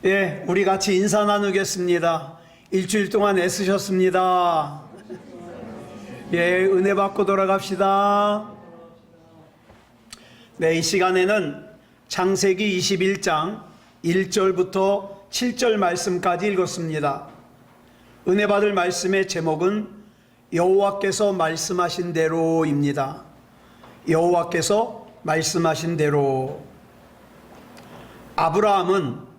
예, 우리 같이 인사 나누겠습니다. 일주일 동안 애쓰셨습니다. 예, 은혜 받고 돌아갑시다. 네, 이 시간에는 창세기 21장 1절부터 7절 말씀까지 읽었습니다. 은혜 받을 말씀의 제목은 여호와께서 말씀하신 대로입니다. 여호와께서 말씀하신 대로. 아브라함은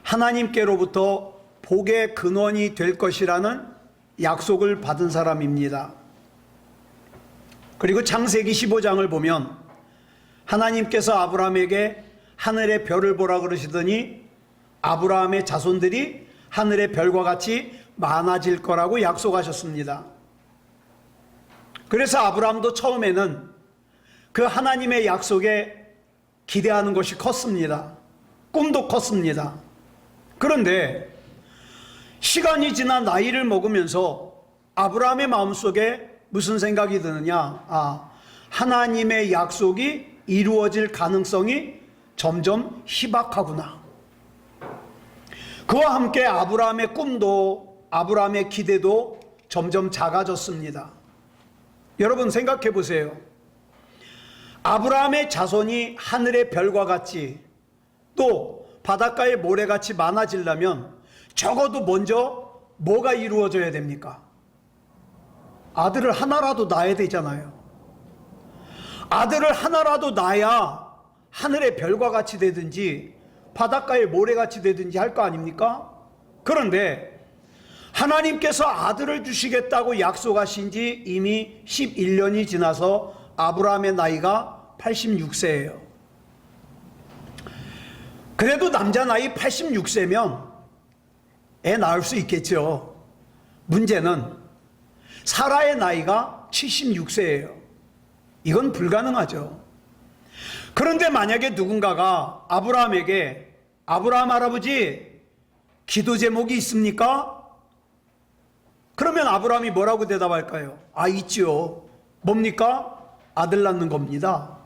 하나님께로부터 복의 근원이 될 것이라는 약속을 받은 사람입니다. 그리고 창세기 15장을 보면 하나님께서 아브라함에게 하늘의 별을 보라 그러시더니 아브라함의 자손들이 하늘의 별과 같이 많아질 거라고 약속하셨습니다. 그래서 아브라함도 처음에는 그 하나님의 약속에 기대하는 것이 컸습니다. 꿈도 컸습니다. 그런데 시간이 지나 나이를 먹으면서 아브라함의 마음속에 무슨 생각이 드느냐? 하나님의 약속이 이루어질 가능성이 점점 희박하구나. 그와 함께 아브라함의 꿈도, 아브라함의 기대도 점점 작아졌습니다. 여러분 생각해 보세요. 아브라함의 자손이 하늘의 별과 같이 또 바닷가의 모래같이 많아지려면 적어도 먼저 뭐가 이루어져야 됩니까? 아들을 하나라도 낳아야 되잖아요. 아들을 하나라도 낳아야 하늘의 별과 같이 되든지 바닷가의 모래같이 되든지 할 거 아닙니까? 그런데 하나님께서 아들을 주시겠다고 약속하신 지 이미 11년이 지나서 아브라함의 나이가 86세예요. 그래도 남자 나이 86세면 애 낳을 수 있겠죠. 문제는 사라의 나이가 76세예요. 이건 불가능하죠. 그런데 만약에 누군가가 아브라함에게 아브라함 할아버지 기도 제목이 있습니까? 그러면 아브라함이 뭐라고 대답할까요? 있지요. 뭡니까? 아들 낳는 겁니다.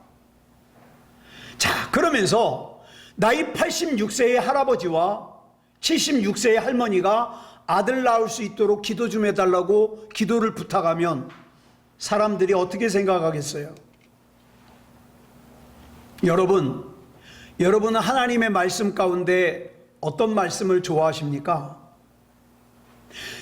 자, 그러면서 나이 86세의 할아버지와 76세의 할머니가 아들 낳을 수 있도록 기도 좀 해달라고 기도를 부탁하면 사람들이 어떻게 생각하겠어요? 여러분은 하나님의 말씀 가운데 어떤 말씀을 좋아하십니까?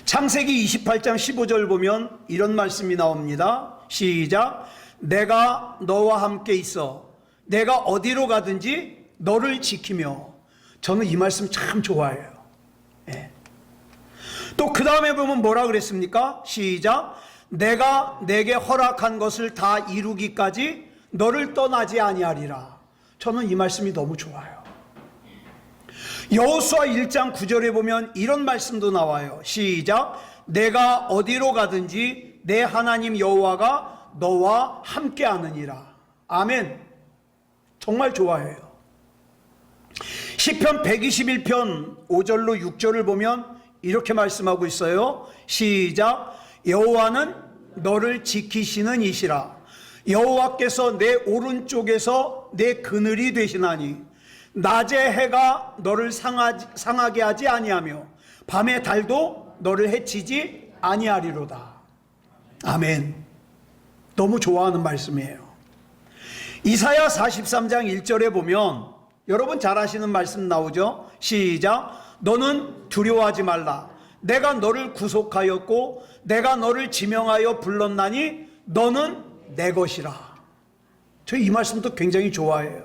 창세기 28장 15절 보면 이런 말씀이 나옵니다. 시작. 내가 너와 함께 있어 내가 어디로 가든지 너를 지키며. 저는 이 말씀 참 좋아해요. 예. 또 그 다음에 보면 뭐라 그랬습니까? 시작. 내가 내게 허락한 것을 다 이루기까지 너를 떠나지 아니하리라. 저는 이 말씀이 너무 좋아요. 여호수아 1장 9절에 보면 이런 말씀도 나와요. 시작. 내가 어디로 가든지 내 하나님 여호와가 너와 함께 하느니라. 아멘. 정말 좋아해요. 시편 121편 5절로 6절을 보면 이렇게 말씀하고 있어요. 시작. 여호와는 너를 지키시는 이시라. 여호와께서 내 오른쪽에서 내 그늘이 되시나니 낮에 해가 너를 상하게 하지 아니하며 밤에 달도 너를 해치지 아니하리로다. 아멘. 너무 좋아하는 말씀이에요. 이사야 43장 1절에 보면 여러분 잘 아시는 말씀 나오죠? 시작. 너는 두려워하지 말라. 내가 너를 구속하였고 내가 너를 지명하여 불렀나니 너는 내 것이라. 저 이 말씀도 굉장히 좋아해요.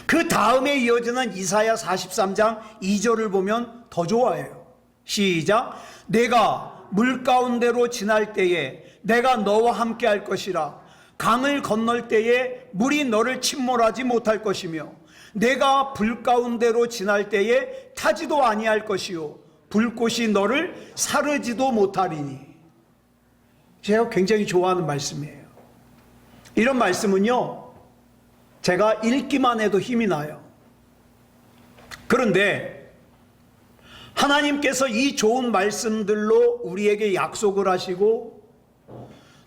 그 다음에 이어지는 이사야 43장 2절을 보면 더 좋아해요. 시작. 내가 물 가운데로 지날 때에 내가 너와 함께 할 것이라. 강을 건널 때에 물이 너를 침몰하지 못할 것이며 내가 불 가운데로 지날 때에 타지도 아니할 것이요 불꽃이 너를 사르지도 못하리니. 제가 굉장히 좋아하는 말씀이에요. 이런 말씀은요 제가 읽기만 해도 힘이 나요. 그런데 하나님께서 이 좋은 말씀들로 우리에게 약속을 하시고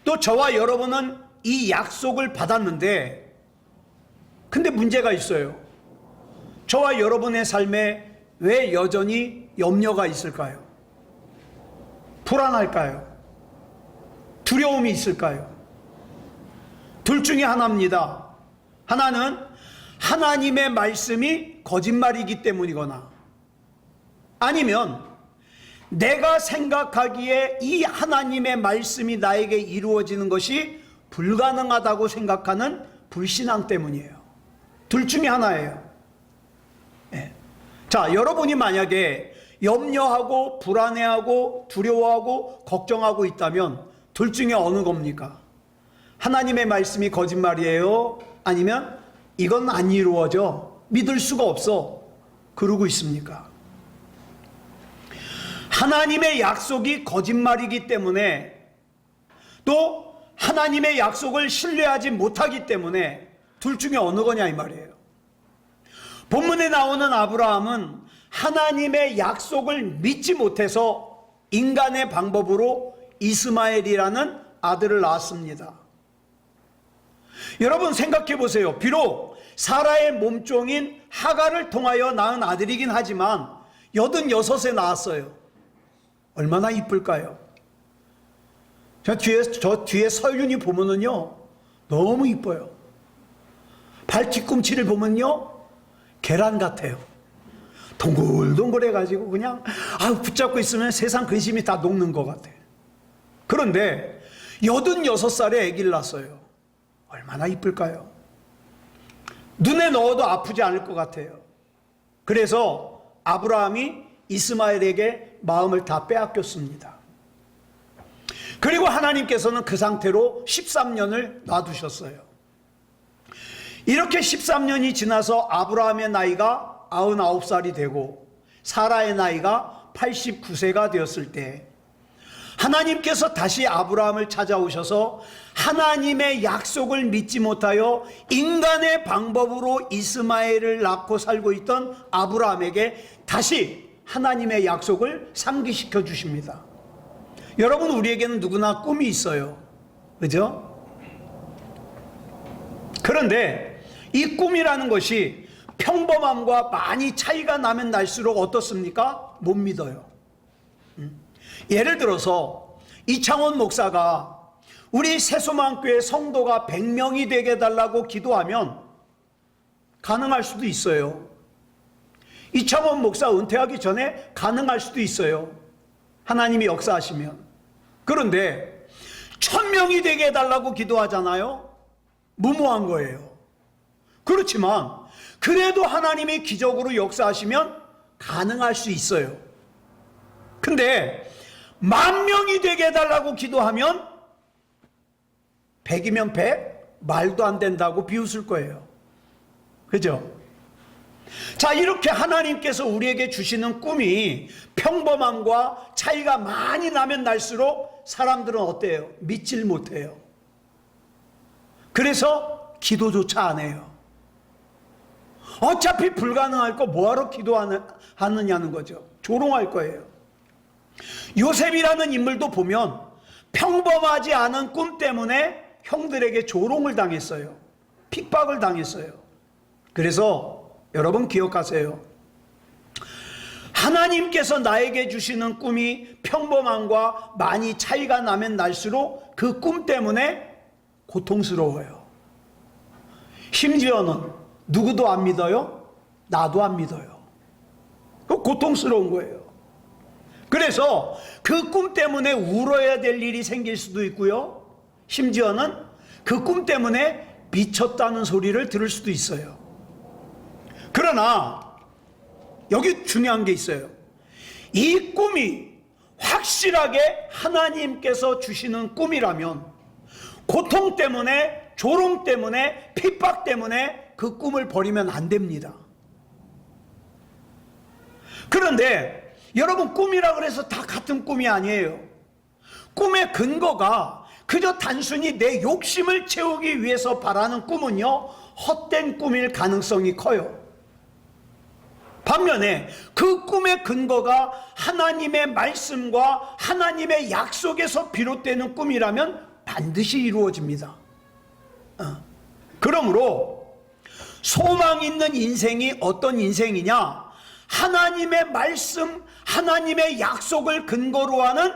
또 저와 여러분은 이 약속을 받았는데 근데 문제가 있어요. 저와 여러분의 삶에 왜 여전히 염려가 있을까요? 불안할까요? 두려움이 있을까요? 둘 중에 하나입니다. 하나는 하나님의 말씀이 거짓말이기 때문이거나, 아니면 내가 생각하기에 이 하나님의 말씀이 나에게 이루어지는 것이 불가능하다고 생각하는 불신앙 때문이에요. 둘 중에 하나예요. 네. 자, 여러분이 만약에 염려하고 불안해하고 두려워하고 걱정하고 있다면 둘 중에 어느 겁니까? 하나님의 말씀이 거짓말이에요? 아니면 이건 안 이루어져, 믿을 수가 없어, 그러고 있습니까? 하나님의 약속이 거짓말이기 때문에, 또 하나님의 약속을 신뢰하지 못하기 때문에 둘 중에 어느 거냐 이 말이에요. 본문에 나오는 아브라함은 하나님의 약속을 믿지 못해서 인간의 방법으로 이스마엘이라는 아들을 낳았습니다. 여러분 생각해 보세요. 비록 사라의 몸종인 하갈을 통하여 낳은 아들이긴 하지만 86에 낳았어요. 얼마나 이쁠까요? 저 뒤에 서윤이 보면은요, 너무 이뻐요. 발 뒤꿈치를 보면요, 계란 같아요. 동글동글해가지고 그냥 붙잡고 있으면 세상 근심이 다 녹는 것 같아요. 그런데 86살에 아기를 낳았어요. 얼마나 이쁠까요? 눈에 넣어도 아프지 않을 것 같아요. 그래서 아브라함이 이스마엘에게 마음을 다 빼앗겼습니다. 그리고 하나님께서는 그 상태로 13년을 놔두셨어요. 이렇게 13년이 지나서 아브라함의 나이가 99살이 되고 사라의 나이가 89세가 되었을 때 하나님께서 다시 아브라함을 찾아오셔서 하나님의 약속을 믿지 못하여 인간의 방법으로 이스마엘을 낳고 살고 있던 아브라함에게 다시 하나님의 약속을 상기시켜 주십니다. 여러분, 우리에게는 누구나 꿈이 있어요. 그죠? 그런데 이 꿈이라는 것이 평범함과 많이 차이가 나면 날수록 어떻습니까? 못 믿어요. 예를 들어서 이창원 목사가 우리 새소망교회 성도가 100명이 되게 해달라고 기도하면 가능할 수도 있어요. 이창원 목사 은퇴하기 전에 가능할 수도 있어요. 하나님이 역사하시면. 그런데 1000명이 되게 해달라고 기도하잖아요. 무모한 거예요. 그렇지만 그래도 하나님이 기적으로 역사하시면 가능할 수 있어요. 근데 10,000명이 되게 해달라고 기도하면 100이면 100, 말도 안 된다고 비웃을 거예요. 그죠? 자, 이렇게 하나님께서 우리에게 주시는 꿈이 평범함과 차이가 많이 나면 날수록 사람들은 어때요? 믿질 못해요. 그래서 기도조차 안 해요. 어차피 불가능할 거 뭐하러 기도하느냐는 거죠. 조롱할 거예요. 요셉이라는 인물도 보면 평범하지 않은 꿈 때문에 형들에게 조롱을 당했어요. 핍박을 당했어요. 그래서 여러분 기억하세요. 하나님께서 나에게 주시는 꿈이 평범함과 많이 차이가 나면 날수록 그 꿈 때문에 고통스러워요. 심지어는 누구도 안 믿어요? 나도 안 믿어요. 그 고통스러운 거예요. 그래서 그 꿈 때문에 울어야 될 일이 생길 수도 있고요. 심지어는 그 꿈 때문에 미쳤다는 소리를 들을 수도 있어요. 그러나 여기 중요한 게 있어요. 이 꿈이 확실하게 하나님께서 주시는 꿈이라면 고통 때문에, 조롱 때문에, 핍박 때문에 그 꿈을 버리면 안 됩니다. 그런데 여러분, 꿈이라 그래서 다 같은 꿈이 아니에요. 꿈의 근거가 그저 단순히 내 욕심을 채우기 위해서 바라는 꿈은요, 헛된 꿈일 가능성이 커요. 반면에 그 꿈의 근거가 하나님의 말씀과 하나님의 약속에서 비롯되는 꿈이라면 반드시 이루어집니다. 그러므로 소망 있는 인생이 어떤 인생이냐? 하나님의 말씀, 하나님의 약속을 근거로 하는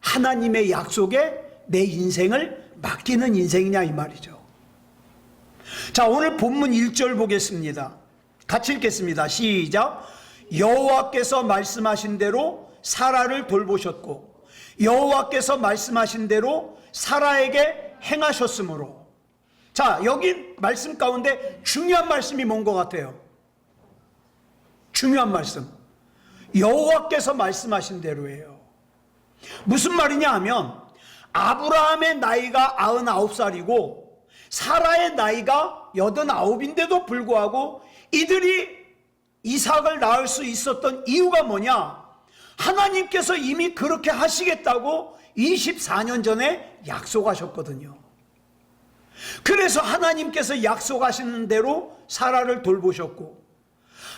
하나님의 약속에 내 인생을 맡기는 인생이냐 이 말이죠. 자, 오늘 본문 1절 보겠습니다. 같이 읽겠습니다. 시작. 여호와께서 말씀하신 대로 사라를 돌보셨고 여호와께서 말씀하신 대로 사라에게 행하셨으므로. 자, 여기 말씀 가운데 중요한 말씀이 뭔 것 같아요? 중요한 말씀. 여호와께서 말씀하신 대로예요. 무슨 말이냐 하면 아브라함의 나이가 99살이고 사라의 나이가 89인데도 불구하고 이들이 이삭을 낳을 수 있었던 이유가 뭐냐? 하나님께서 이미 그렇게 하시겠다고 24년 전에 약속하셨거든요. 그래서 하나님께서 약속하시는 대로 사라를 돌보셨고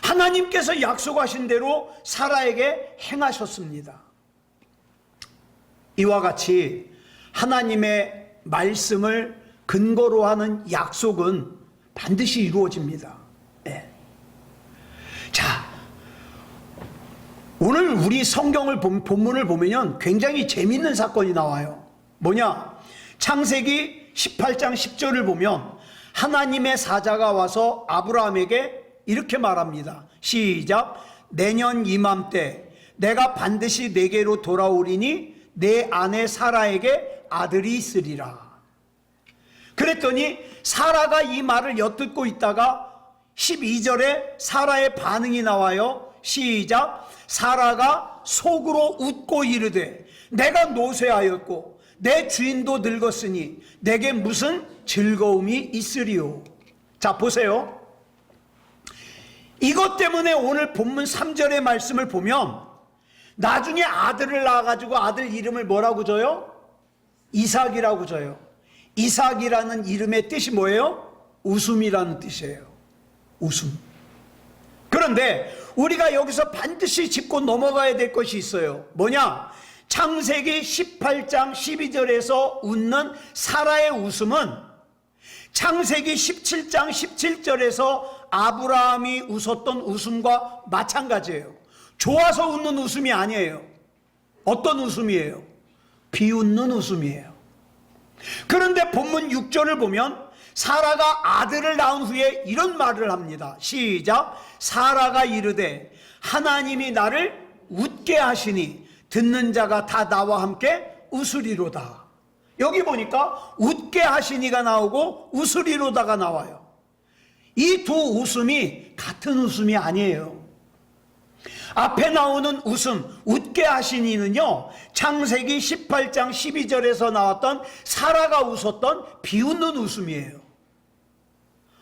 하나님께서 약속하신 대로 사라에게 행하셨습니다. 이와 같이 하나님의 말씀을 근거로 하는 약속은 반드시 이루어집니다. 네. 자, 오늘 우리 성경을 본문을 보면 굉장히 재미있는 사건이 나와요. 뭐냐? 창세기 18장 10절을 보면 하나님의 사자가 와서 아브라함에게 이렇게 말합니다. 시작. 내년 이맘때 내가 반드시 내게로 돌아오리니 내 아내 사라에게 아들이 있으리라. 그랬더니 사라가 이 말을 엿듣고 있다가 12절에 사라의 반응이 나와요. 시작. 사라가 속으로 웃고 이르되 내가 노쇠하였고 내 주인도 늙었으니 내게 무슨 즐거움이 있으리요. 자, 보세요. 이것 때문에 오늘 본문 3절의 말씀을 보면 나중에 아들을 낳아가지고 아들 이름을 뭐라고 줘요? 이삭이라고 줘요. 이삭이라는 이름의 뜻이 뭐예요? 웃음이라는 뜻이에요. 웃음. 그런데 우리가 여기서 반드시 짚고 넘어가야 될 것이 있어요. 뭐냐? 창세기 18장 12절에서 웃는 사라의 웃음은 창세기 17장 17절에서 아브라함이 웃었던 웃음과 마찬가지예요. 좋아서 웃는 웃음이 아니에요. 어떤 웃음이에요? 비웃는 웃음이에요. 그런데 본문 6절을 보면 사라가 아들을 낳은 후에 이런 말을 합니다. 시작. 사라가 이르되 하나님이 나를 웃게 하시니 듣는 자가 다 나와 함께 웃으리로다. 여기 보니까 웃게 하시니가 나오고 웃으리로다가 나와요. 이 두 웃음이 같은 웃음이 아니에요. 앞에 나오는 웃음, 웃게 하시니는요, 창세기 18장 12절에서 나왔던 사라가 웃었던 비웃는 웃음이에요.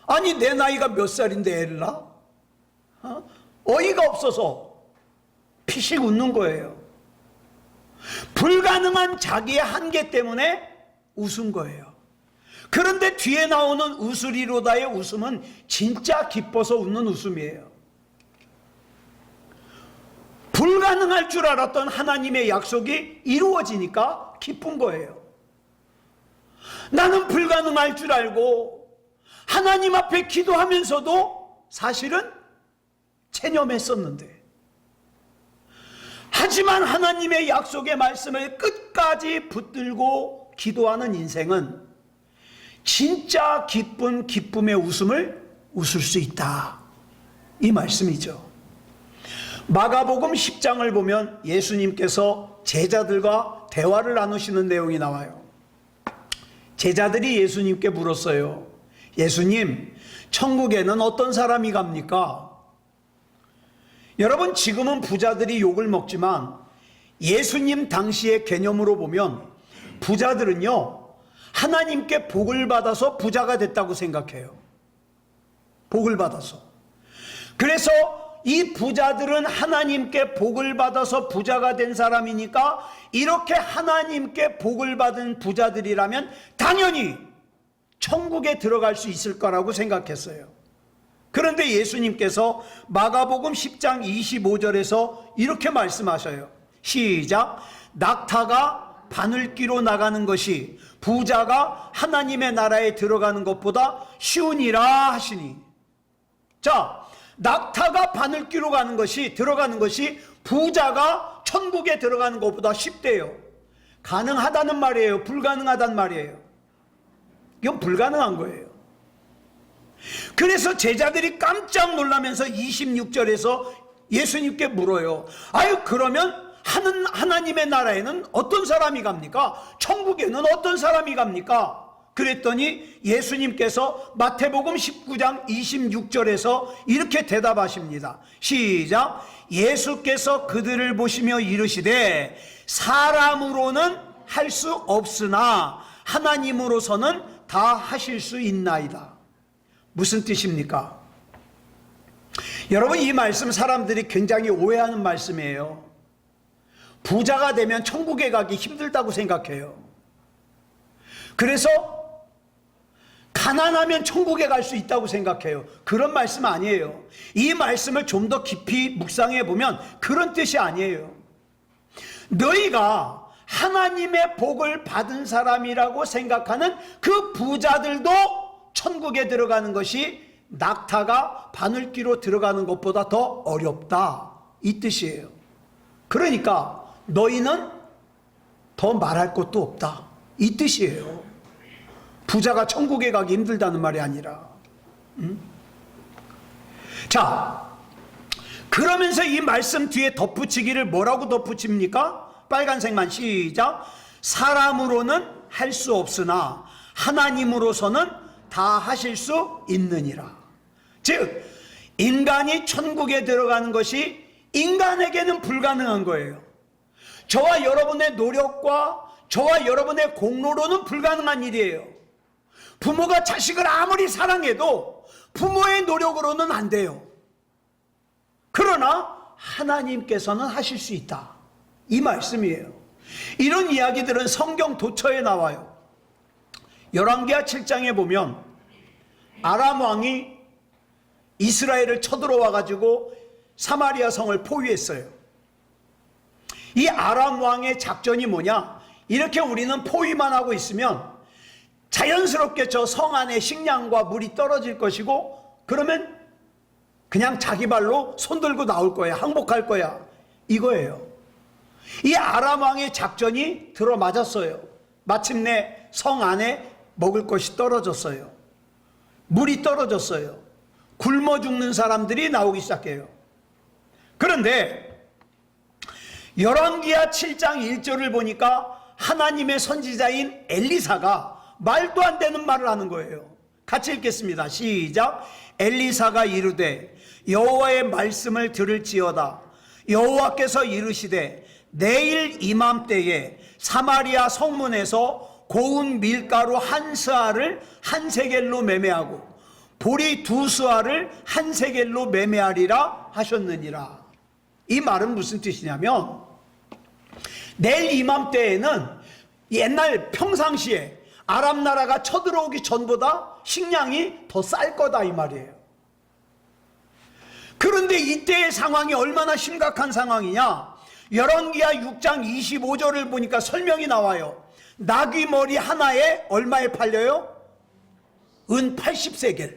아니, 내 나이가 몇 살인데 애를 낳아? 어이가 없어서 피식 웃는 거예요. 불가능한 자기의 한계 때문에 웃은 거예요. 그런데 뒤에 나오는 웃으리로다의 웃음은 진짜 기뻐서 웃는 웃음이에요. 불가능할 줄 알았던 하나님의 약속이 이루어지니까 기쁜 거예요. 나는 불가능할 줄 알고 하나님 앞에 기도하면서도 사실은 체념했었는데, 하지만 하나님의 약속의 말씀을 끝까지 붙들고 기도하는 인생은 진짜 기쁜 기쁨의 웃음을 웃을 수 있다, 이 말씀이죠. 마가복음 10장을 보면 예수님께서 제자들과 대화를 나누시는 내용이 나와요. 제자들이 예수님께 물었어요. 예수님, 천국에는 어떤 사람이 갑니까? 여러분, 지금은 부자들이 욕을 먹지만 예수님 당시의 개념으로 보면 부자들은요, 하나님께 복을 받아서 부자가 됐다고 생각해요. 복을 받아서. 그래서 이 부자들은 하나님께 복을 받아서 부자가 된 사람이니까 이렇게 하나님께 복을 받은 부자들이라면 당연히 천국에 들어갈 수 있을 거라고 생각했어요. 그런데 예수님께서 마가복음 10장 25절에서 이렇게 말씀하셔요. 시작. 낙타가 바늘귀로 나가는 것이 부자가 하나님의 나라에 들어가는 것보다 쉬우니라 하시니. 자, 낙타가 바늘귀로 들어가는 것이 부자가 천국에 들어가는 것보다 쉽대요. 가능하다는 말이에요? 불가능하다는 말이에요? 이건 불가능한 거예요. 그래서 제자들이 깜짝 놀라면서 26절에서 예수님께 물어요. 아유, 그러면 하나님의 나라에는 어떤 사람이 갑니까? 천국에는 어떤 사람이 갑니까? 그랬더니 예수님께서 마태복음 19장 26절에서 이렇게 대답하십니다. 시작. 예수께서 그들을 보시며 이르시되 사람으로는 할 수 없으나 하나님으로서는 다 하실 수 있나이다. 무슨 뜻입니까? 여러분, 이 말씀 사람들이 굉장히 오해하는 말씀이에요. 부자가 되면 천국에 가기 힘들다고 생각해요. 그래서 가난하면 천국에 갈 수 있다고 생각해요. 그런 말씀 아니에요. 이 말씀을 좀 더 깊이 묵상해 보면 그런 뜻이 아니에요. 너희가 하나님의 복을 받은 사람이라고 생각하는 그 부자들도 천국에 들어가는 것이 낙타가 바늘귀로 들어가는 것보다 더 어렵다, 이 뜻이에요. 그러니까 너희는 더 말할 것도 없다, 이 뜻이에요. 부자가 천국에 가기 힘들다는 말이 아니라. 자, 그러면서 이 말씀 뒤에 덧붙이기를 뭐라고 덧붙입니까? 빨간색만 시작. 사람으로는 할 수 없으나 하나님으로서는 다 하실 수 있느니라. 즉, 인간이 천국에 들어가는 것이 인간에게는 불가능한 거예요. 저와 여러분의 노력과 저와 여러분의 공로로는 불가능한 일이에요. 부모가 자식을 아무리 사랑해도 부모의 노력으로는 안 돼요. 그러나 하나님께서는 하실 수 있다, 이 말씀이에요. 이런 이야기들은 성경 도처에 나와요. 열왕기하 7장에 보면 아람 왕이 이스라엘을 쳐들어와 가지고 사마리아 성을 포위했어요. 이 아람 왕의 작전이 뭐냐? 이렇게 우리는 포위만 하고 있으면 자연스럽게 저 성 안에 식량과 물이 떨어질 것이고, 그러면 그냥 자기 발로 손들고 나올 거야, 항복할 거야, 이거예요. 이 아람 왕의 작전이 들어맞았어요. 마침내 성 안에 먹을 것이 떨어졌어요. 물이 떨어졌어요. 굶어 죽는 사람들이 나오기 시작해요. 그런데 열왕기하 7장 1절을 보니까 하나님의 선지자인 엘리사가 말도 안 되는 말을 하는 거예요. 같이 읽겠습니다. 시작. 엘리사가 이르되 여호와의 말씀을 들을지어다. 여호와께서 이르시되 내일 이맘때에 사마리아 성문에서 고운 밀가루 한 스아를 한 세겔로 매매하고 보리 두 스아를 한 세겔로 매매하리라 하셨느니라. 이 말은 무슨 뜻이냐면, 내일 이맘때에는 옛날 평상시에 아람 나라가 쳐들어오기 전보다 식량이 더 쌀 거다, 이 말이에요. 그런데 이때의 상황이 얼마나 심각한 상황이냐? 열왕기하 6장 25절을 보니까 설명이 나와요. 나귀 머리 하나에 얼마에 팔려요? 은 80세겔.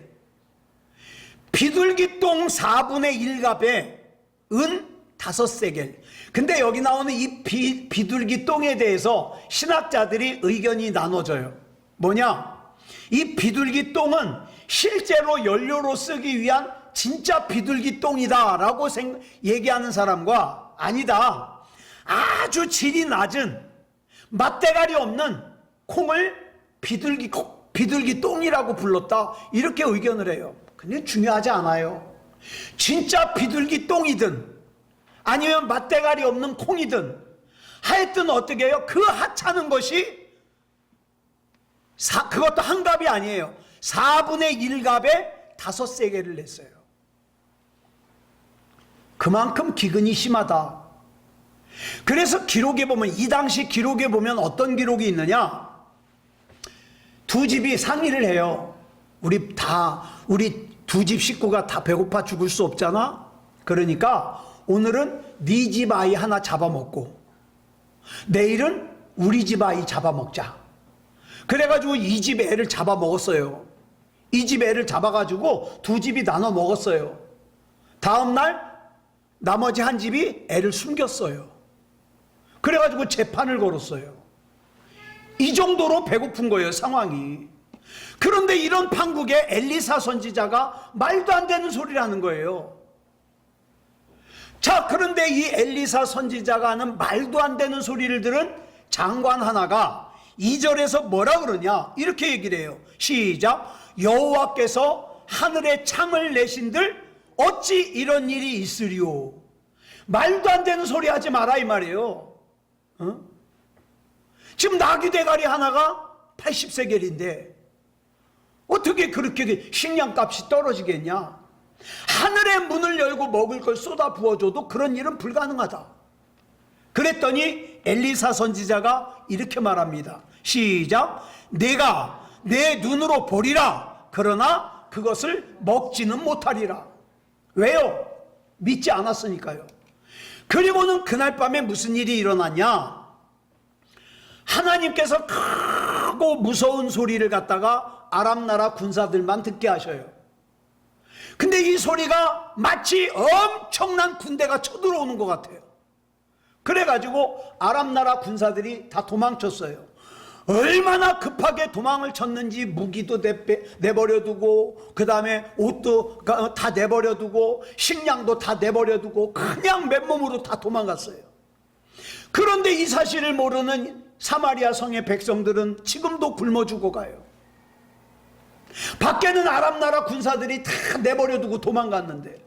비둘기똥 4분의 1갑에 은 5세겔. 근데 여기 나오는 이 비둘기똥에 대해서 신학자들이 의견이 나눠져요. 뭐냐? 이 비둘기똥은 실제로 연료로 쓰기 위한 진짜 비둘기똥이다 라고 얘기하는 사람과, 아니다, 아주 질이 낮은 맛대가리 없는 콩을 비둘기똥이라고 불렀다, 이렇게 의견을 해요. 근데 중요하지 않아요. 진짜 비둘기똥이든 아니면 맛대가리 없는 콩이든 하여튼 어떻게 해요? 그 하찮은 것이 그것도 한 갑이 아니에요. 4분의 1갑에 5세겔을 냈어요. 그만큼 기근이 심하다. 그래서 기록에 보면, 이 당시 기록에 보면 어떤 기록이 있느냐? 두 집이 상의를 해요. 우리 두 집 식구가 다 배고파 죽을 수 없잖아. 그러니까 오늘은 네 집 아이 하나 잡아먹고 내일은 우리 집 아이 잡아먹자. 그래가지고 이 집 애를 잡아먹었어요. 이 집 애를 잡아가지고 두 집이 나눠 먹었어요. 다음날 나머지 한 집이 애를 숨겼어요. 그래가지고 재판을 걸었어요. 이 정도로 배고픈 거예요, 상황이. 그런데 이런 판국에 엘리사 선지자가 말도 안 되는 소리를 하는 거예요. 자, 그런데 이 엘리사 선지자가 하는 말도 안 되는 소리를 들은 장관 하나가 2절에서 뭐라 그러냐, 이렇게 얘기를 해요. 시작. 여호와께서 하늘에 창을 내신들 어찌 이런 일이 있으리오. 말도 안 되는 소리 하지 마라 이 말이에요. 지금 나귀 대가리 하나가 80세겔인데 어떻게 그렇게 식량값이 떨어지겠냐. 하늘의 문을 열고 먹을 걸 쏟아 부어줘도 그런 일은 불가능하다. 그랬더니 엘리사 선지자가 이렇게 말합니다. 시작. 내가 내 눈으로 보리라. 그러나 그것을 먹지는 못하리라. 왜요? 믿지 않았으니까요. 그리고는 그날 밤에 무슨 일이 일어났냐. 하나님께서 크고 무서운 소리를 갖다가 아람 나라 군사들만 듣게 하셔요. 근데 이 소리가 마치 엄청난 군대가 쳐들어오는 것 같아요. 그래가지고 아람 나라 군사들이 다 도망쳤어요. 얼마나 급하게 도망을 쳤는지 무기도 내버려두고 그 다음에 옷도 다 내버려두고 식량도 다 내버려두고 그냥 맨몸으로 다 도망갔어요. 그런데 이 사실을 모르는 사마리아 성의 백성들은 지금도 굶어 죽어가요. 밖에는 아람 나라 군사들이 다 내버려두고 도망갔는데,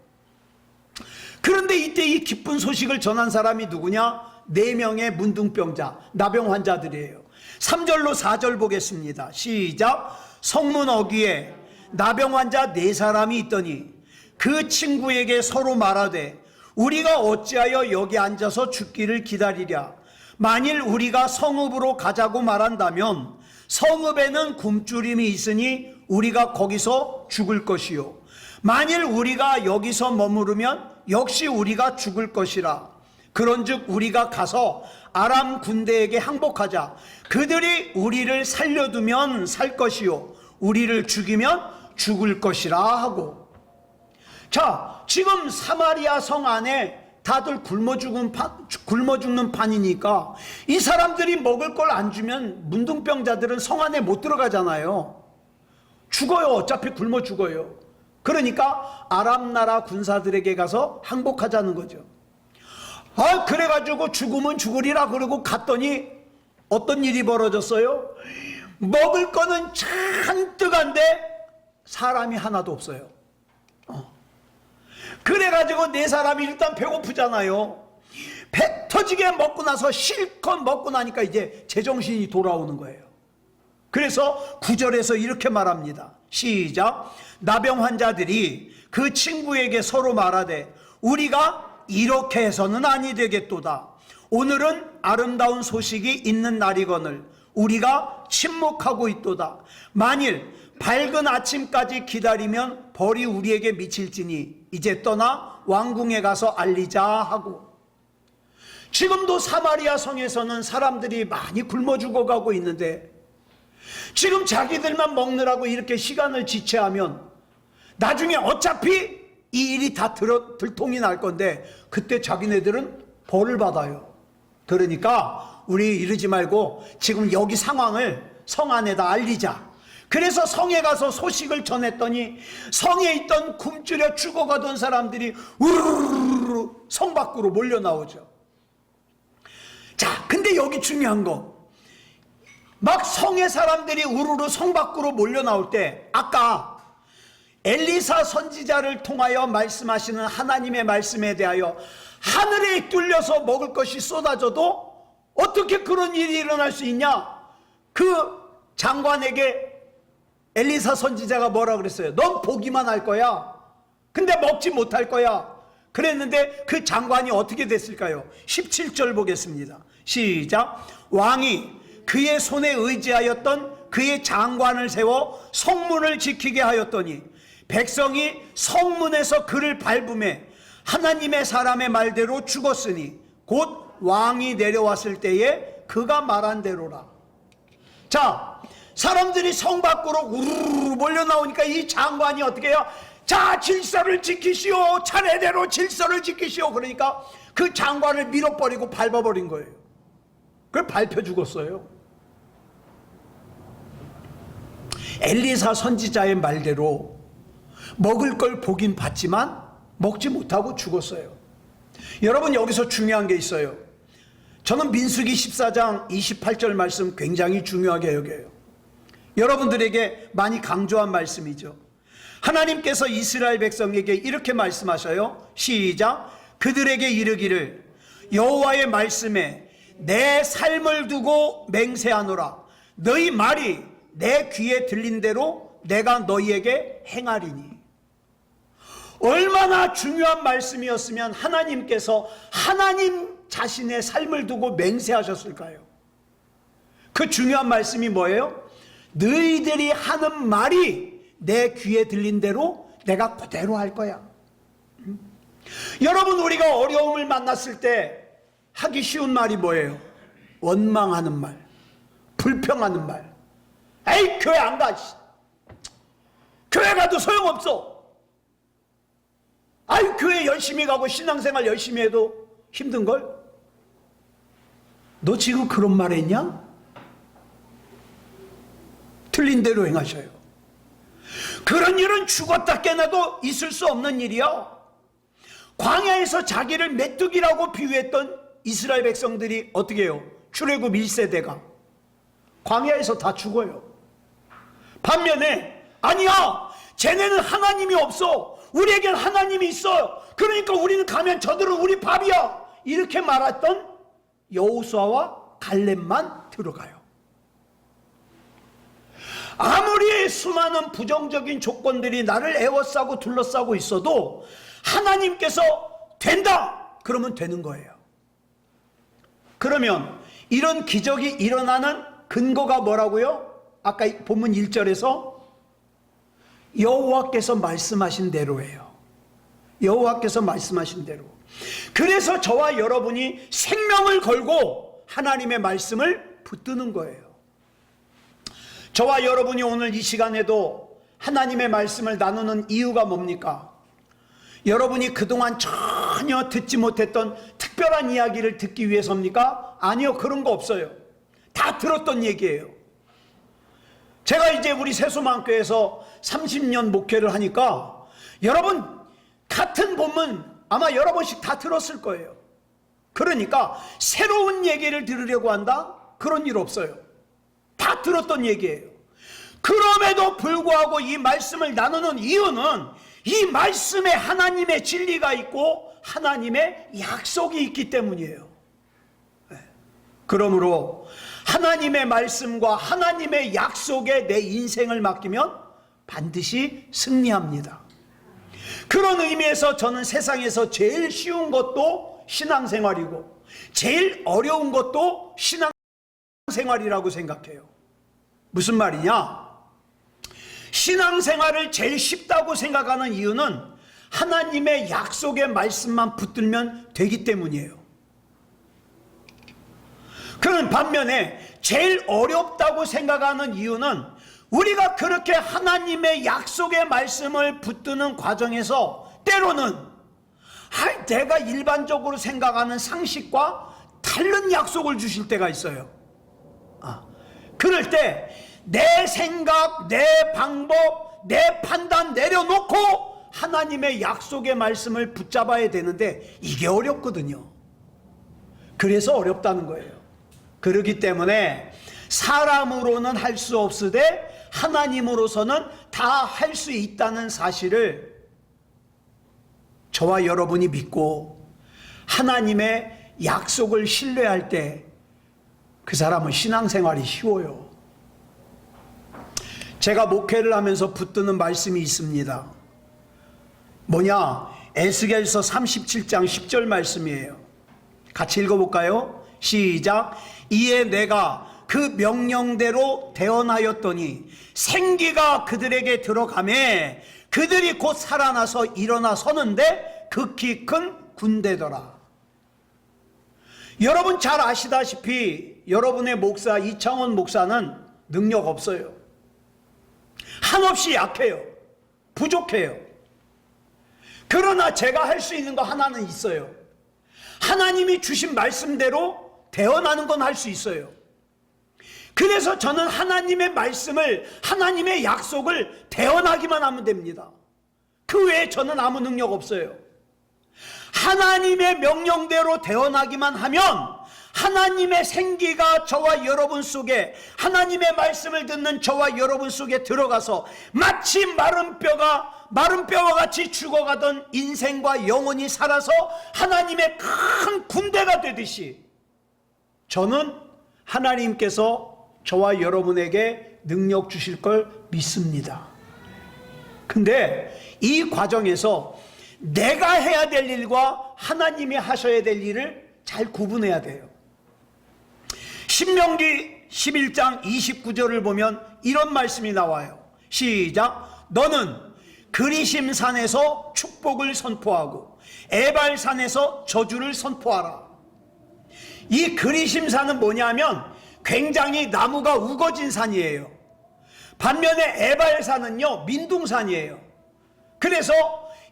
그런데 이때 이 기쁜 소식을 전한 사람이 누구냐? 4명의 문둥병자, 나병 환자들이에요. 3절로 4절 보겠습니다. 시작. 성문 어귀에 나병 환자 4사람이 있더니 그 친구에게 서로 말하되 우리가 어찌하여 여기 앉아서 죽기를 기다리랴. 만일 우리가 성읍으로 가자고 말한다면 성읍에는 굶주림이 있으니 우리가 거기서 죽을 것이요, 만일 우리가 여기서 머무르면 역시 우리가 죽을 것이라. 그런즉 우리가 가서 아람 군대에게 항복하자. 그들이 우리를 살려두면 살 것이요 우리를 죽이면 죽을 것이라 하고. 자, 지금 사마리아 성 안에 다들 굶어 죽는 판이니까 이 사람들이 먹을 걸 안 주면 문둥병자들은 성 안에 못 들어가잖아요. 죽어요. 어차피 굶어 죽어요. 그러니까 아람 나라 군사들에게 가서 항복하자는 거죠. 그래가지고 죽으면 죽으리라 그러고 갔더니 어떤 일이 벌어졌어요? 먹을 거는 잔뜩한데 사람이 하나도 없어요. 그래가지고 4사람이 일단 배고프잖아요. 배 터지게 먹고 나서 실컷 먹고 나니까 이제 제정신이 돌아오는 거예요. 그래서 9절에서 이렇게 말합니다. 시작. 나병 환자들이 그 친구에게 서로 말하되 우리가 이렇게 해서는 아니 되겠도다. 오늘은 아름다운 소식이 있는 날이거늘 우리가 침묵하고 있도다. 만일 밝은 아침까지 기다리면 벌이 우리에게 미칠지니 이제 떠나 왕궁에 가서 알리자 하고. 지금도 사마리아 성에서는 사람들이 많이 굶어 죽어가고 있는데 지금 자기들만 먹느라고 이렇게 시간을 지체하면 나중에 어차피 이 일이 다 들통이 날 건데 그때 자기네들은 벌을 받아요. 그러니까 우리 이러지 말고 지금 여기 상황을 성 안에다 알리자. 그래서 성에 가서 소식을 전했더니 성에 있던 굶주려 죽어가던 사람들이 우르르르 성 밖으로 몰려 나오죠. 자, 근데 여기 중요한 거, 막 성의 사람들이 우르르 성 밖으로 몰려 나올 때 아까 엘리사 선지자를 통하여 말씀하시는 하나님의 말씀에 대하여 하늘에 뚫려서 먹을 것이 쏟아져도 어떻게 그런 일이 일어날 수 있냐? 그 장관에게 엘리사 선지자가 뭐라 그랬어요? 넌 보기만 할 거야. 근데 먹지 못할 거야. 그랬는데 그 장관이 어떻게 됐을까요? 17절 보겠습니다. 시작. 왕이 그의 손에 의지하였던 그의 장관을 세워 성문을 지키게 하였더니 백성이 성문에서 그를 밟음에 하나님의 사람의 말대로 죽었으니 곧 왕이 내려왔을 때에 그가 말한 대로라. 자, 사람들이 성 밖으로 우르르 몰려 나오니까 이 장관이 어떻게 해요? 자, 질서를 지키시오. 차례대로 질서를 지키시오. 그러니까 그 장관을 밀어버리고 밟아버린 거예요. 그걸 밟혀 죽었어요. 엘리사 선지자의 말대로 먹을 걸 보긴 봤지만 먹지 못하고 죽었어요. 여러분, 여기서 중요한 게 있어요. 저는 민수기 14장 28절 말씀 굉장히 중요하게 여겨요. 여러분들에게 많이 강조한 말씀이죠. 하나님께서 이스라엘 백성에게 이렇게 말씀하셔요. 시작. 그들에게 이르기를 여호와의 말씀에 내 삶을 두고 맹세하노라. 너희 말이 내 귀에 들린 대로 내가 너희에게 행하리니. 얼마나 중요한 말씀이었으면 하나님께서 하나님 자신의 삶을 두고 맹세하셨을까요? 그 중요한 말씀이 뭐예요? 너희들이 하는 말이 내 귀에 들린 대로 내가 그대로 할 거야. 여러분, 우리가 어려움을 만났을 때 하기 쉬운 말이 뭐예요? 원망하는 말, 불평하는 말. 에이, 교회 안 가. 교회 가도 소용없어. 아유, 교회 열심히 가고 신앙생활 열심히 해도 힘든걸? 너 지금 그런 말 했냐? 틀린 대로 행하셔요. 그런 일은 죽었다 깨나도 있을 수 없는 일이야. 광야에서 자기를 메뚜기라고 비유했던 이스라엘 백성들이 어떻게 해요? 출애굽 1세대가 광야에서 다 죽어요. 반면에 아니야, 쟤네는 하나님이 없어. 우리에겐 하나님이 있어요. 그러니까 우리는 가면 저들은 우리 밥이야. 이렇게 말했던 여호수아와 갈렙만 들어가요. 아무리 수많은 부정적인 조건들이 나를 에워싸고 둘러싸고 있어도 하나님께서 된다 그러면 되는 거예요. 그러면 이런 기적이 일어나는 근거가 뭐라고요? 아까 본문 1절에서 여호와께서 말씀하신 대로예요. 여호와께서 말씀하신 대로. 그래서 저와 여러분이 생명을 걸고 하나님의 말씀을 붙드는 거예요. 저와 여러분이 오늘 이 시간에도 하나님의 말씀을 나누는 이유가 뭡니까? 여러분이 그동안 전혀 듣지 못했던 특별한 이야기를 듣기 위해서입니까? 아니요, 그런 거 없어요. 다 들었던 얘기예요. 제가 이제 우리 세수만교에서 30년 목회를 하니까 여러분 같은 본문 아마 여러 번씩 다 들었을 거예요. 그러니까 새로운 얘기를 들으려고 한다? 그런 일 없어요. 다 들었던 얘기예요. 그럼에도 불구하고 이 말씀을 나누는 이유는 이 말씀에 하나님의 진리가 있고 하나님의 약속이 있기 때문이에요. 그러므로 하나님의 말씀과 하나님의 약속에 내 인생을 맡기면 반드시 승리합니다. 그런 의미에서 저는 세상에서 제일 쉬운 것도 신앙생활이고 제일 어려운 것도 신앙생활이라고 생각해요. 무슨 말이냐? 신앙생활을 제일 쉽다고 생각하는 이유는 하나님의 약속의 말씀만 붙들면 되기 때문이에요. 그런 반면에 제일 어렵다고 생각하는 이유는 우리가 그렇게 하나님의 약속의 말씀을 붙드는 과정에서 때로는 내가 일반적으로 생각하는 상식과 다른 약속을 주실 때가 있어요. 그럴 때 내 생각, 내 방법, 내 판단 내려놓고 하나님의 약속의 말씀을 붙잡아야 되는데 이게 어렵거든요. 그래서 어렵다는 거예요. 그렇기 때문에 사람으로는 할 수 없으되 하나님으로서는 다 할 수 있다는 사실을 저와 여러분이 믿고 하나님의 약속을 신뢰할 때 그 사람은 신앙생활이 쉬워요. 제가 목회를 하면서 붙드는 말씀이 있습니다. 뭐냐? 에스겔서 37장 10절 말씀이에요. 같이 읽어볼까요? 시작. 이에 내가 그 명령대로 대언하였더니 생기가 그들에게 들어가매 그들이 곧 살아나서 일어나 서는데 극히 큰 군대더라. 여러분 잘 아시다시피 여러분의 목사 이창원 목사는 능력 없어요. 한없이 약해요. 부족해요. 그러나 제가 할 수 있는 거 하나는 있어요. 하나님이 주신 말씀대로 대언하는 건 할 수 있어요. 그래서 저는 하나님의 말씀을, 하나님의 약속을 대언하기만 하면 됩니다. 그 외에 저는 아무 능력 없어요. 하나님의 명령대로 대언하기만 하면 하나님의 생기가 저와 여러분 속에, 하나님의 말씀을 듣는 저와 여러분 속에 들어가서 마치 마른 뼈와 같이 죽어가던 인생과 영혼이 살아서 하나님의 큰 군대가 되듯이 저는 하나님께서 저와 여러분에게 능력 주실 걸 믿습니다. 근데 이 과정에서 내가 해야 될 일과 하나님이 하셔야 될 일을 잘 구분해야 돼요. 신명기 11장 29절을 보면 이런 말씀이 나와요. 시작. 너는 그리심산에서 축복을 선포하고 에발산에서 저주를 선포하라. 이 그리심산은 뭐냐면 굉장히 나무가 우거진 산이에요. 반면에 에발산은요, 민둥산이에요. 그래서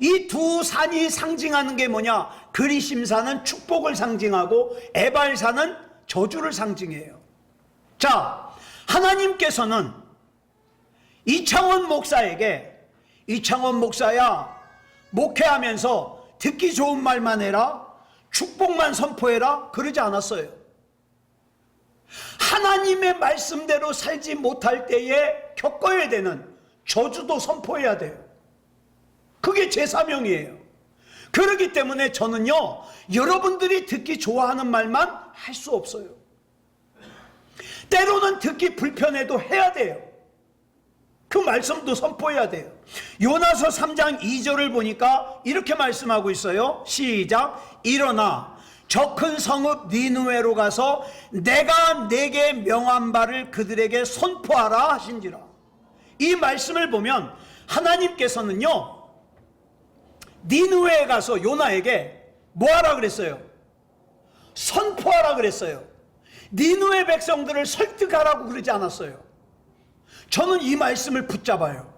이 두 산이 상징하는 게 뭐냐? 그리심산은 축복을 상징하고 에발산은 저주를 상징해요. 자, 하나님께서는 이창원 목사에게, 이창원 목사야, 목회하면서 듣기 좋은 말만 해라, 축복만 선포해라, 그러지 않았어요. 하나님의 말씀대로 살지 못할 때에 겪어야 되는 저주도 선포해야 돼요. 그게 제 사명이에요. 그렇기 때문에 저는요, 여러분들이 듣기 좋아하는 말만 할 수 없어요. 때로는 듣기 불편해도 해야 돼요. 그 말씀도 선포해야 돼요. 요나서 3장 2절을 보니까 이렇게 말씀하고 있어요. 시작. 일어나 저 큰 성읍 니느웨로 가서 내가 내게 명한 바를 그들에게 선포하라 하신지라. 이 말씀을 보면 하나님께서는요, 니느웨에 가서 요나에게 뭐하라 그랬어요? 선포하라 그랬어요. 니느웨 백성들을 설득하라고 그러지 않았어요. 저는 이 말씀을 붙잡아요.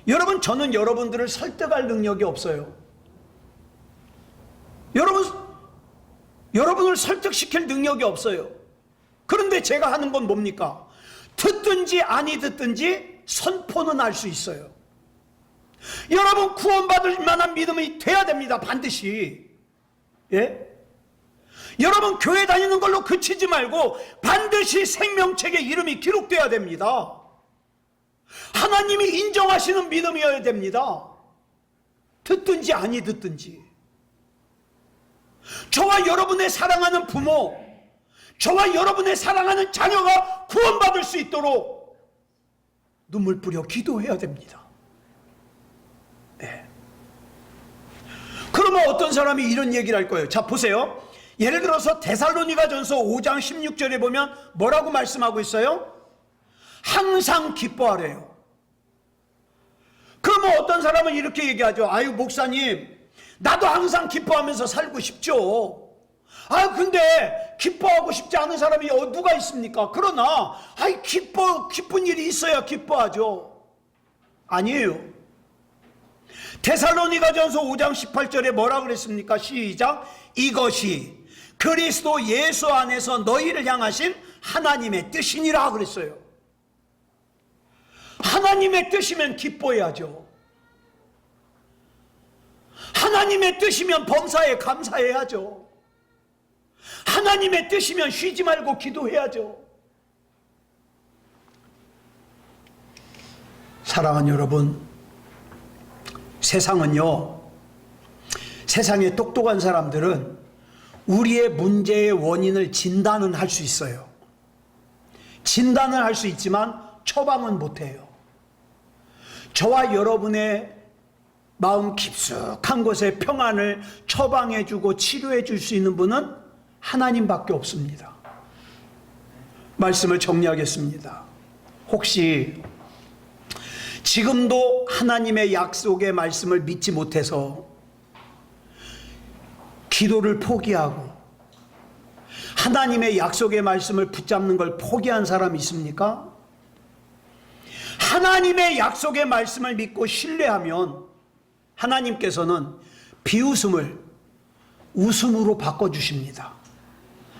여러분, 저는 여러분들을 설득할 능력이 없어요. 여러분을 설득시킬 능력이 없어요. 그런데 제가 하는 건 뭡니까? 듣든지 아니 듣든지 선포는 할 수 있어요. 여러분, 구원받을 만한 믿음이 돼야 됩니다. 반드시. 예? 여러분, 교회 다니는 걸로 그치지 말고 반드시 생명책에 이름이 기록돼야 됩니다. 하나님이 인정하시는 믿음이어야 됩니다. 듣든지 아니 듣든지. 저와 여러분의 사랑하는 부모, 저와 여러분의 사랑하는 자녀가 구원받을 수 있도록 눈물 뿌려 기도해야 됩니다. 네. 그러면 어떤 사람이 이런 얘기를 할 거예요. 자, 보세요. 예를 들어서 데살로니가전서 5장 16절에 보면 뭐라고 말씀하고 있어요? 항상 기뻐하래요. 그러면 어떤 사람은 이렇게 얘기하죠. 아유, 목사님, 나도 항상 기뻐하면서 살고 싶죠. 아, 근데 기뻐하고 싶지 않은 사람이 누가 있습니까? 그러나 기쁜 일이 있어야 기뻐하죠. 아니에요. 데살로니가전서 5장 18절에 뭐라 그랬습니까? 시작. 이것이 그리스도 예수 안에서 너희를 향하신 하나님의 뜻이니라 그랬어요. 하나님의 뜻이면 기뻐해야죠. 하나님의 뜻이면 범사에 감사해야죠. 하나님의 뜻이면 쉬지 말고 기도해야죠. 사랑하는 여러분, 세상은요, 세상에 똑똑한 사람들은 우리의 문제의 원인을 진단은 할 수 있어요. 진단은 할 수 있지만 처방은 못해요. 저와 여러분의 마음 깊숙한 곳에 평안을 처방해주고 치료해줄 수 있는 분은 하나님밖에 없습니다. 말씀을 정리하겠습니다. 혹시 지금도 하나님의 약속의 말씀을 믿지 못해서 기도를 포기하고 하나님의 약속의 말씀을 붙잡는 걸 포기한 사람이 있습니까? 하나님의 약속의 말씀을 믿고 신뢰하면 하나님께서는 비웃음을 웃음으로 바꿔주십니다.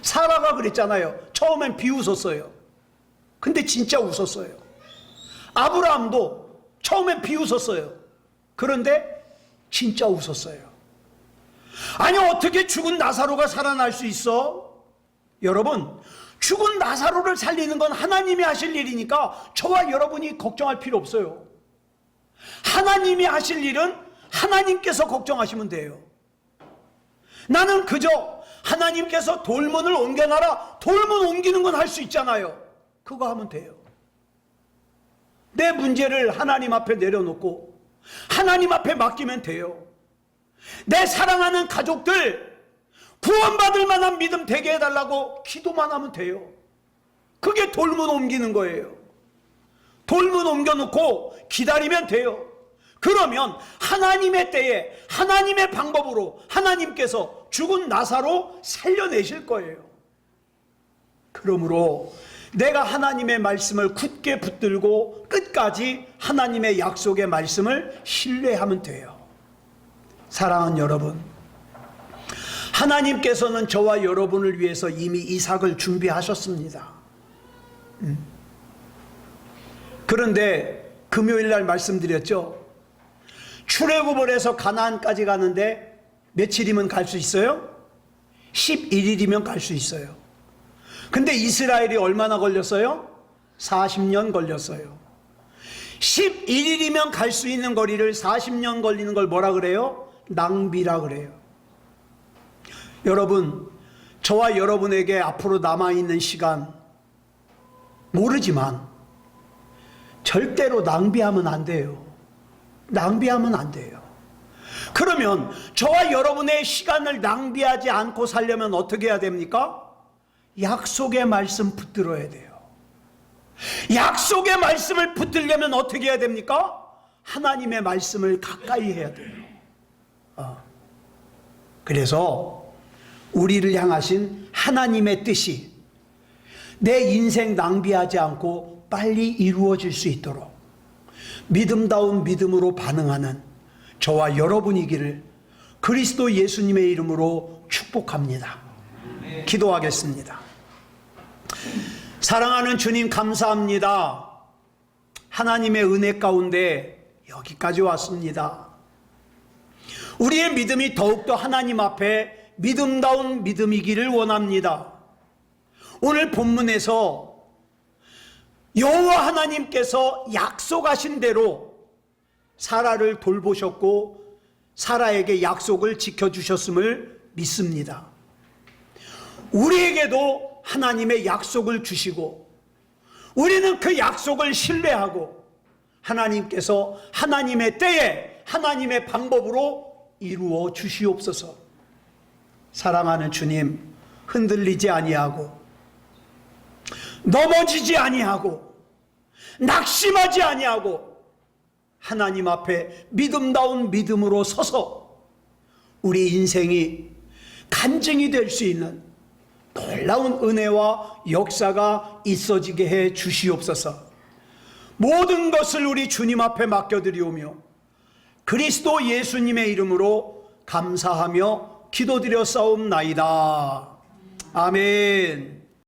사라가 그랬잖아요. 처음엔 비웃었어요. 근데 진짜 웃었어요. 아브라함도 처음엔 비웃었어요. 그런데 진짜 웃었어요. 아니, 어떻게 죽은 나사로가 살아날 수 있어? 여러분, 죽은 나사로를 살리는 건 하나님이 하실 일이니까 저와 여러분이 걱정할 필요 없어요. 하나님이 하실 일은 하나님께서 걱정하시면 돼요. 나는 그저 하나님께서 돌문을 옮겨놔라, 돌문 옮기는 건 할 수 있잖아요. 그거 하면 돼요. 내 문제를 하나님 앞에 내려놓고 하나님 앞에 맡기면 돼요. 내 사랑하는 가족들 구원받을 만한 믿음 되게 해달라고 기도만 하면 돼요. 그게 돌문 옮기는 거예요. 돌문 옮겨놓고 기다리면 돼요. 그러면 하나님의 때에 하나님의 방법으로 하나님께서 죽은 나사로 살려내실 거예요. 그러므로 내가 하나님의 말씀을 굳게 붙들고 끝까지 하나님의 약속의 말씀을 신뢰하면 돼요. 사랑하는 여러분, 하나님께서는 저와 여러분을 위해서 이미 이삭을 준비하셨습니다. 그런데 금요일 날 말씀드렸죠. 출애굽을 해서 가나안까지 가는데 며칠이면 갈 수 있어요? 11일이면 갈 수 있어요. 근데 이스라엘이 얼마나 걸렸어요? 40년 걸렸어요. 11일이면 갈 수 있는 거리를 40년 걸리는 걸 뭐라 그래요? 낭비라 그래요. 여러분, 저와 여러분에게 앞으로 남아있는 시간 모르지만 절대로 낭비하면 안 돼요. 낭비하면 안 돼요. 그러면 저와 여러분의 시간을 낭비하지 않고 살려면 어떻게 해야 됩니까? 약속의 말씀 붙들어야 돼요. 약속의 말씀을 붙들려면 어떻게 해야 됩니까? 하나님의 말씀을 가까이 해야 돼요. 그래서 우리를 향하신 하나님의 뜻이 내 인생 낭비하지 않고 빨리 이루어질 수 있도록 믿음다운 믿음으로 반응하는 저와 여러분이기를 그리스도 예수님의 이름으로 축복합니다. 기도하겠습니다. 사랑하는 주님, 감사합니다. 하나님의 은혜 가운데 여기까지 왔습니다. 우리의 믿음이 더욱더 하나님 앞에 믿음다운 믿음이기를 원합니다. 오늘 본문에서 여호와 하나님께서 약속하신 대로 사라를 돌보셨고 사라에게 약속을 지켜주셨음을 믿습니다. 우리에게도 하나님의 약속을 주시고 우리는 그 약속을 신뢰하고 하나님께서 하나님의 때에 하나님의 방법으로 이루어 주시옵소서. 사랑하는 주님, 흔들리지 아니하고 넘어지지 아니하고 낙심하지 아니하고 하나님 앞에 믿음다운 믿음으로 서서 우리 인생이 간증이 될 수 있는 놀라운 은혜와 역사가 있어지게 해 주시옵소서. 모든 것을 우리 주님 앞에 맡겨드리오며 그리스도 예수님의 이름으로 감사하며 기도드려 싸움나이다. 아멘.